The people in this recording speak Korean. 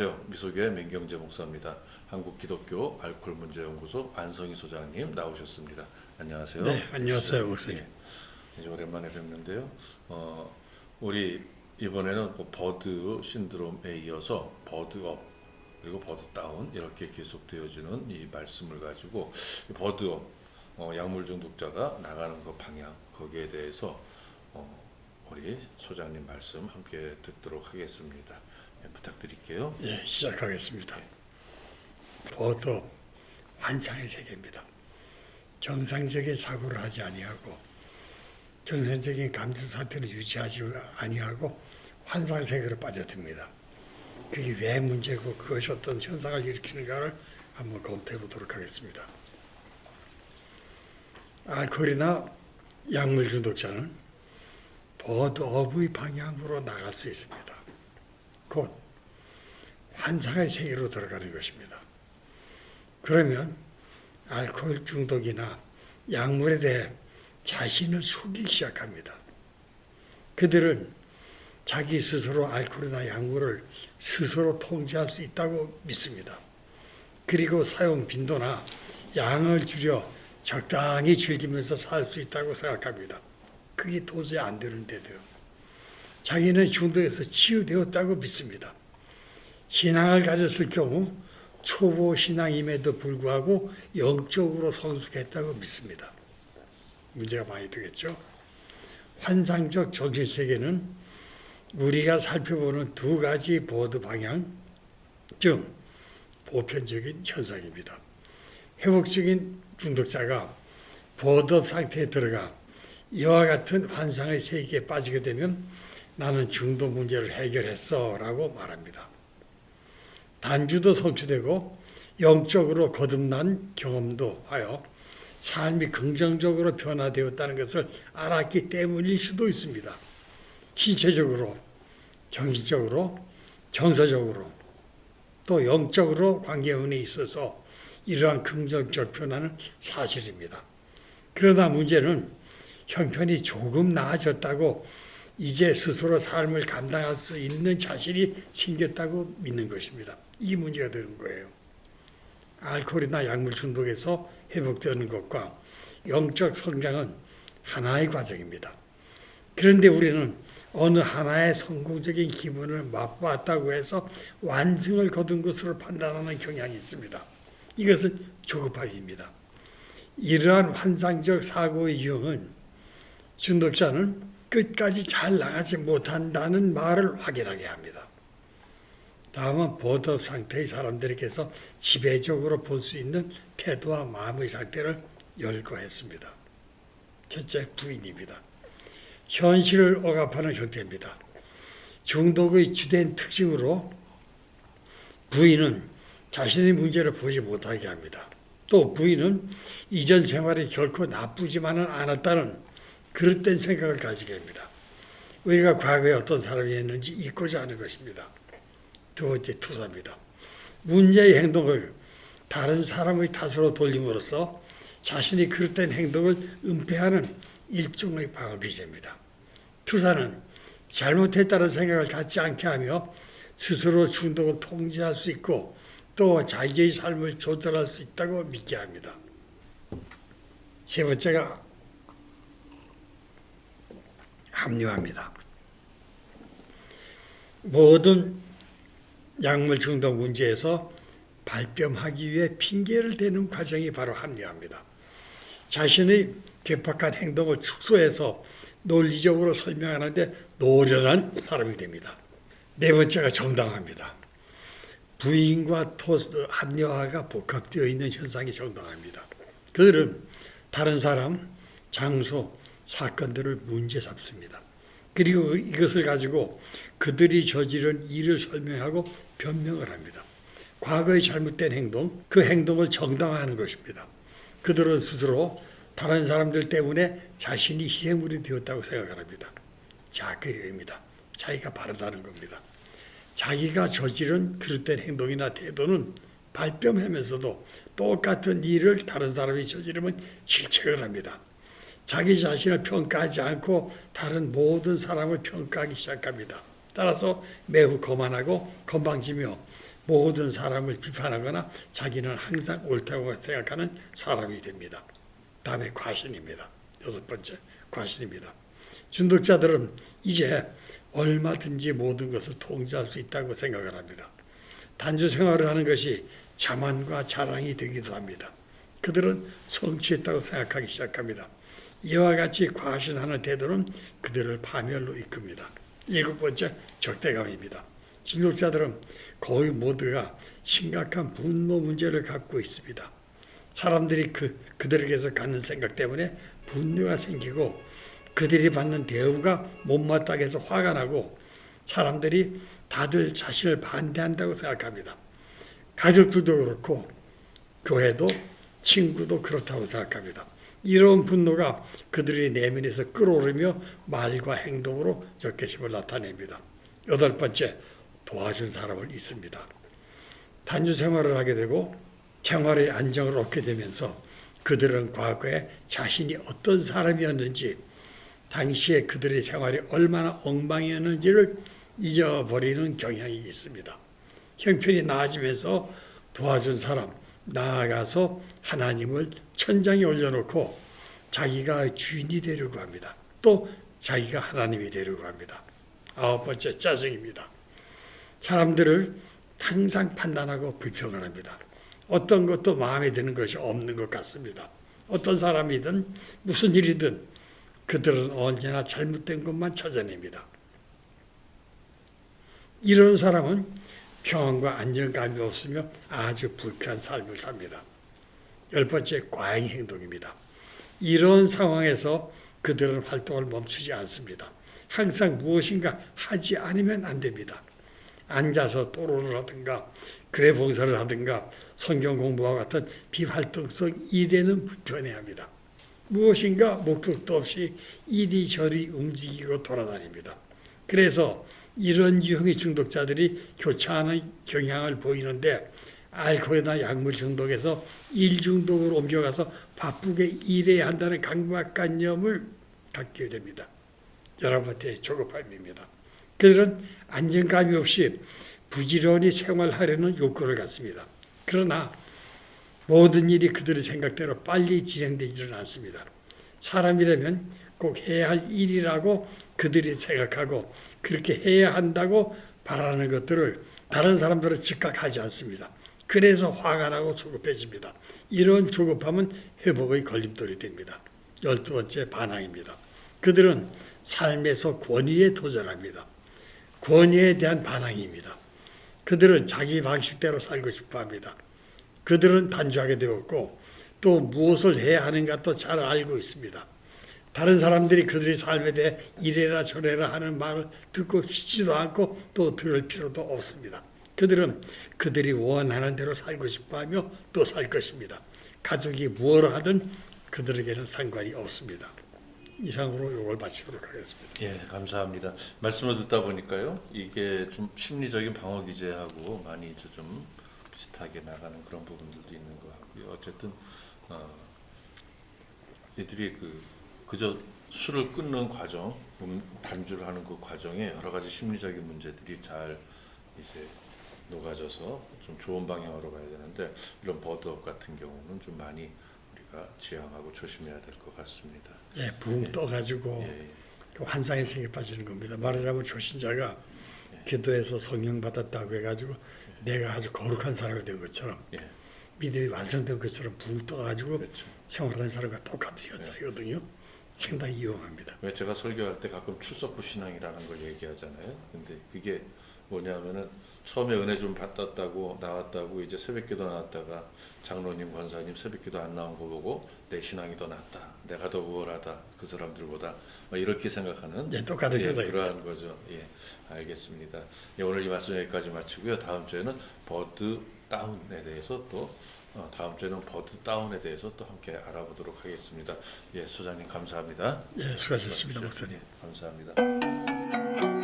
안녕하세요. 미소교회 맹경재 목사입니다. 한국기독교 알코올문제연구소 안성희 소장님 나오셨습니다. 안녕하세요. 네, 안녕하세요, 목사님. 이제 오랜만에 뵙는데요. 우리 이번에는 버드 신드롬에 이어서 버드업 그리고 버드다운 이렇게 계속되어지는 이 말씀을 가지고 버드업, 약물 중독자가 나가는 그 방향 거기에 대해서 우리 소장님 말씀 함께 듣도록 하겠습니다. 부탁드릴게요. 예, 시작하겠습니다. 버드 환상의 세계입니다. 정상적인 사고를 하지 아니하고 정상적인 감정 상태를 유지하지 아니하고 환상 세계로 빠져듭니다. 그게 왜 문제고 그것이 어떤 현상을 일으키는가를 한번 검토해 보도록 하겠습니다. 알코올이나 약물 중독자는 버드업의 방향으로 나갈 수 있습니다. 곧 환상의 세계로 들어가는 것입니다. 그러면 알코올 중독이나 약물에 대해 자신을 속이기 시작합니다. 그들은 자기 스스로 알코올이나 약물을 스스로 통제할 수 있다고 믿습니다. 그리고 사용 빈도나 양을 줄여 적당히 즐기면서 살 수 있다고 생각합니다. 그게 도저히 안 되는데도요. 자기는 중독에서 치유되었다고 믿습니다. 신앙을 가졌을 경우 초보 신앙임에도 불구하고 영적으로 성숙했다고 믿습니다. 문제가 많이 되겠죠. 환상적 정신세계는 우리가 살펴보는 두 가지 버드 방향 중 보편적인 현상입니다. 회복적인 중독자가 버드업 상태에 들어가 이와 같은 환상의 세계에 빠지게 되면 나는 중독 문제를 해결했어 라고 말합니다. 단주도 성취되고 영적으로 거듭난 경험도 하여 삶이 긍정적으로 변화되었다는 것을 알았기 때문일 수도 있습니다. 신체적으로, 정신적으로, 정서적으로 또 영적으로 관계운에 있어서 이러한 긍정적 변화는 사실입니다. 그러나 문제는 형편이 조금 나아졌다고 이제 스스로 삶을 감당할 수 있는 자신이 생겼다고 믿는 것입니다. 이 문제가 되는 거예요. 알코올이나 약물 중독에서 회복되는 것과 영적 성장은 하나의 과정입니다. 그런데 우리는 어느 하나의 성공적인 기분을 맛보았다고 해서 완승을 거둔 것으로 판단하는 경향이 있습니다. 이것은 조급함입니다. 이러한 환상적 사고의 유형은 중독자는 끝까지 잘 나가지 못한다는 말을 확인하게 합니다. 다음은 버드업 상태의 사람들에게서 지배적으로 볼 수 있는 태도와 마음의 상태를 열거했습니다. 첫째, 부인입니다. 현실을 억압하는 형태입니다. 중독의 주된 특징으로 부인은 자신의 문제를 보지 못하게 합니다. 또 부인은 이전 생활이 결코 나쁘지만은 않았다는 그릇된 생각을 가지게 합니다. 우리가 과거에 어떤 사람이었는지 잊고자 하는 것입니다. 두 번째, 투사입니다. 문제의 행동을 다른 사람의 탓으로 돌림으로써 자신이 그릇된 행동을 은폐하는 일종의 방어 기제입니다. 투사는 잘못했다는 생각을 갖지 않게 하며 스스로 중독을 통제할 수 있고 또 자기의 삶을 조절할 수 있다고 믿게 합니다. 세 번째가 합리화입니다. 모든 약물 중독 문제에서 발병하기 위해 핑계를 대는 과정이 바로 합리화입니다. 자신의 괴팍한 행동을 축소해서 논리적으로 설명하는데 노련한 사람이 됩니다. 네 번째가 정당화입니다. 부인과 합리화가 복합되어 있는 현상이 정당화입니다. 그들은 다른 사람, 장소, 사건들을 문제 삼습니다. 그리고 이것을 가지고 그들이 저지른 일을 설명하고 변명을 합니다. 과거의 잘못된 행동, 그 행동을 정당화하는 것입니다. 그들은 스스로 다른 사람들 때문에 자신이 희생물이 되었다고 생각을 합니다. 자기입니다. 자기가 바르다는 겁니다. 자기가 저지른 그릇된 행동이나 태도는 발뺌하면서도 똑같은 일을 다른 사람이 저지르면 질책을 합니다. 자기 자신을 평가하지 않고 다른 모든 사람을 평가하기 시작합니다. 따라서 매우 거만하고 건방지며 모든 사람을 비판하거나 자기는 항상 옳다고 생각하는 사람이 됩니다. 다음에 과신입니다. 여섯 번째, 과신입니다. 중독자들은 이제 얼마든지 모든 것을 통제할 수 있다고 생각을 합니다. 단주 생활을 하는 것이 자만과 자랑이 되기도 합니다. 그들은 성취했다고 생각하기 시작합니다. 이와 같이 과신하는 태도는 그들을 파멸로 이끕니다. 일곱 번째, 적대감입니다. 중독자들은 거의 모두가 심각한 분노 문제를 갖고 있습니다. 사람들이 그들에게서 갖는 생각 때문에 분노가 생기고 그들이 받는 대우가 못마땅해서 해서 화가 나고 사람들이 다들 자신을 반대한다고 생각합니다. 가족들도 그렇고 교회도 친구도 그렇다고 생각합니다. 이런 분노가 그들의 내면에서 끓어오르며 말과 행동으로 적개심을 나타냅니다. 여덟 번째, 도와준 사람을 잊습니다. 단주 생활을 하게 되고 생활의 안정을 얻게 되면서 그들은 과거에 자신이 어떤 사람이었는지 당시에 그들의 생활이 얼마나 엉망이었는지를 잊어버리는 경향이 있습니다. 형편이 나아지면서 도와준 사람, 나아가서 하나님을 천장에 올려놓고 자기가 주인이 되려고 합니다. 또 자기가 하나님이 되려고 합니다. 아홉 번째, 짜증입니다. 사람들을 항상 판단하고 불평을 합니다. 어떤 것도 마음에 드는 것이 없는 것 같습니다. 어떤 사람이든 무슨 일이든 그들은 언제나 잘못된 것만 찾아냅니다. 이런 사람은 평안과 안정감이 없으며 아주 불쾌한 삶을 삽니다. 열 번째, 과잉 행동입니다. 이런 상황에서 그들은 활동을 멈추지 않습니다. 항상 무엇인가 하지 않으면 안 됩니다. 앉아서 토론을 하든가 교회 봉사를 하든가 성경 공부와 같은 비활동성 일에는 불편해합니다. 무엇인가 목적도 없이 이리저리 움직이고 돌아다닙니다. 그래서 이런 유형의 중독자들이 교차하는 경향을 보이는데 알코올이나 약물 중독에서 일 중독으로 옮겨가서 바쁘게 일해야 한다는 강박관념을 갖게 됩니다. 11번째, 조급함입니다. 그들은 안정감이 없이 부지런히 생활하려는 욕구를 갖습니다. 그러나 모든 일이 그들의 생각대로 빨리 진행되지는 않습니다. 사람이라면 꼭 해야 할 일이라고 그들이 생각하고 그렇게 해야 한다고 바라는 것들을 다른 사람들은 즉각 하지 않습니다. 그래서 화가 나고 조급해집니다. 이런 조급함은 회복의 걸림돌이 됩니다. 12번째, 반항입니다. 그들은 삶에서 권위에 도전합니다. 권위에 대한 반항입니다. 그들은 자기 방식대로 살고 싶어합니다. 그들은 단주하게 되었고 또 무엇을 해야 하는가 또 잘 알고 있습니다. 다른 사람들이 그들의 삶에 대해 이래라 저래라 하는 말을 듣고 싶지도 않고 또 들을 필요도 없습니다. 그들은 그들이 원하는 대로 살고 싶어하며 또 살 것입니다. 가족이 무엇을 하든 그들에게는 상관이 없습니다. 이상으로 이걸 마치도록 하겠습니다. 예, 감사합니다. 말씀을 듣다 보니까요, 이게 좀 심리적인 방어 기제하고 많이 이제 좀 비슷하게 나가는 그런 부분들도 있는 것 같고요. 어쨌든 이들이 그저 술을 끊는 과정, 단주를 하는 그 과정에 여러 가지 심리적인 문제들이 잘 이제 녹아져서 좀 좋은 방향으로 가야 되는데 이런 버드업 같은 경우는 좀 많이 우리가 지양하고 조심해야 될 것 같습니다. 예, 붕 떠가지고 그 환상의 세계에 빠지는 겁니다. 말하자면 조신자가 기도해서 성령 받았다고 해가지고 내가 아주 거룩한 사람이 된 것처럼 믿음이 완성된 것처럼 붕 떠가지고 그렇죠. 생활하는 사람과 똑같은 현상이거든요. 상당히 위험합니다. 왜 제가 설교할 때 가끔 출석부 신앙이라는 걸 얘기하잖아요. 근데 그게 뭐냐면은 처음에 은혜 좀 받았다고 나왔다고 이제 새벽기도 나왔다가 장로님 권사님 새벽기도 안 나온 거 보고 내 신앙이 더 낫다, 내가 더 우월하다 그 사람들보다 이렇게 생각하는 똑같은 현상입니다. 그러한 거죠. 예, 알겠습니다. 예, 오늘 이 말씀 여기까지 마치고요. 다음 주에는 버드 다운에 대해서 또 다음 주에는 버드 다운에 대해서 또 함께 알아보도록 하겠습니다. 예, 소장님 감사합니다. 예, 수고하셨습니다, 목사님. 예, 감사합니다.